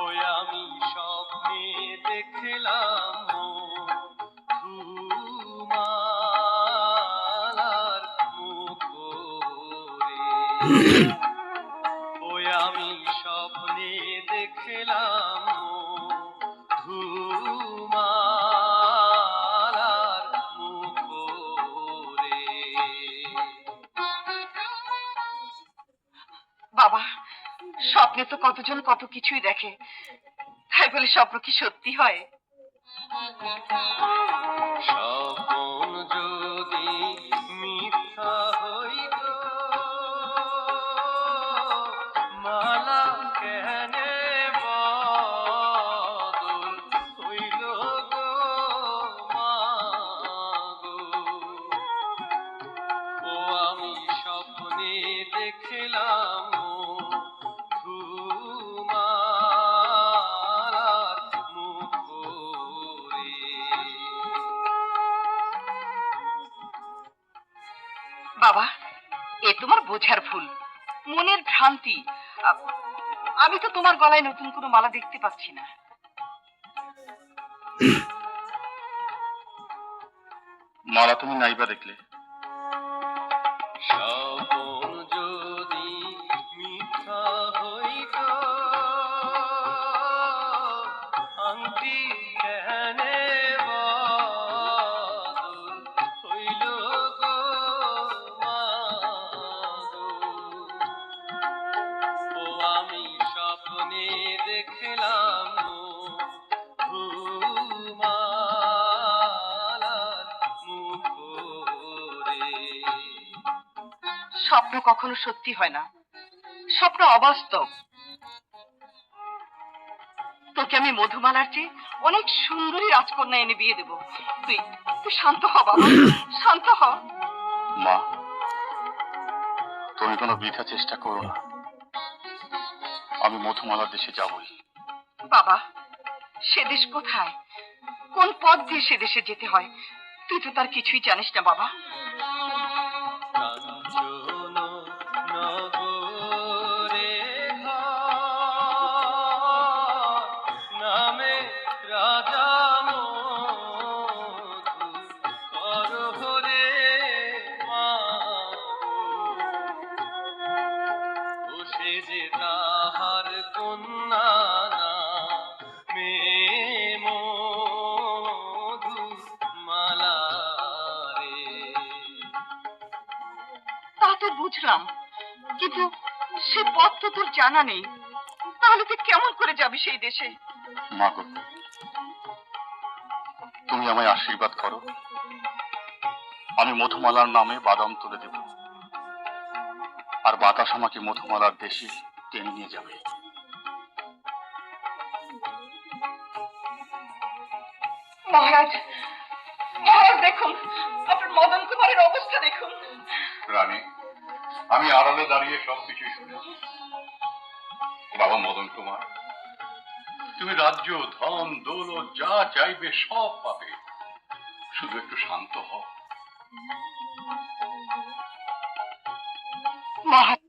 ওই আমি স্বপ্নে দেখলাম ধুমালার মুখরে। ওই আমি স্বপ্নে দেখলাম ধুমালার মুখরে। বাবা, স্বপ্নে তো কতজন কত কিছুই দেখে, তাই বলে স্বপ্ন কি সত্যি হয়? স্বপন যদি মিথ্যা হইত, মালা কেনে বদল হইল গো মাগো। ও আমি স্বপ্নে দেখলাম ধুমালার মুখরে। বাবা, এ তোমার বোঝার ভুল, মনের ভ্রান্তি। আমি তো তোমার গলায় নতুন কোনো মালা দেখতে পাচ্ছি না। মালা তুমি নাইবা দেখলে? স্বপন যদি মিথ্যা হইত, আংটি কেনে বদল হইল গো মাগো। ও আমি স্বপ্নে দেখলাম ধুমালার মুখরে। স্বপ্ন কখনো সত্যি হয় না, স্বপ্ন অবাস্তব। তোকে আমি মধুমালার চেয়ে অনেক সুন্দরী রাজকন্যা এনে বিয়ে দেবো। তুই তুই শান্ত হ বাবা, শান্ত হ। মা, তুমি কোনো বৃথা চেষ্টা করো না, আমি মধুমালার দেশে যাবই। বাবা, সে দেশ কোথায়, কোন পথ দিয়ে সে দেশে যেতে হয়, তুই তো তার কিছুই জানিস না বাবা। কাঞ্চন নগরে নামে রাজা মধু করহরে মাগো। সে যে তাহার কন্যা নামে মধুমালা রে। তা তো বুঝলাম, কিন্তু সে পথ তো তোর জানা নেই, তাহলে তুই কেমন করে যাবি সেই দেশে? মা গো, তুমি আমায় আশীর্বাদ করো, আমি মধুমালার নামে বাদাম তুলে দেব, আর বাতাস আমাকে মধুমালার দেশে টেনে নিয়ে যাবে। মহারাজ, মহারাজ দেখুন, আপনার মদন কুমারের অবস্থা দেখুন। রানী, আমি আড়ালে দাঁড়িয়ে সবকিছুই শুনেছি। বাবা মদন কুমার, তুমি রাজ্য, ধন, দৌলত যা চাইবে সব পাবে, শুধু একটু শান্ত হও। মহারাজ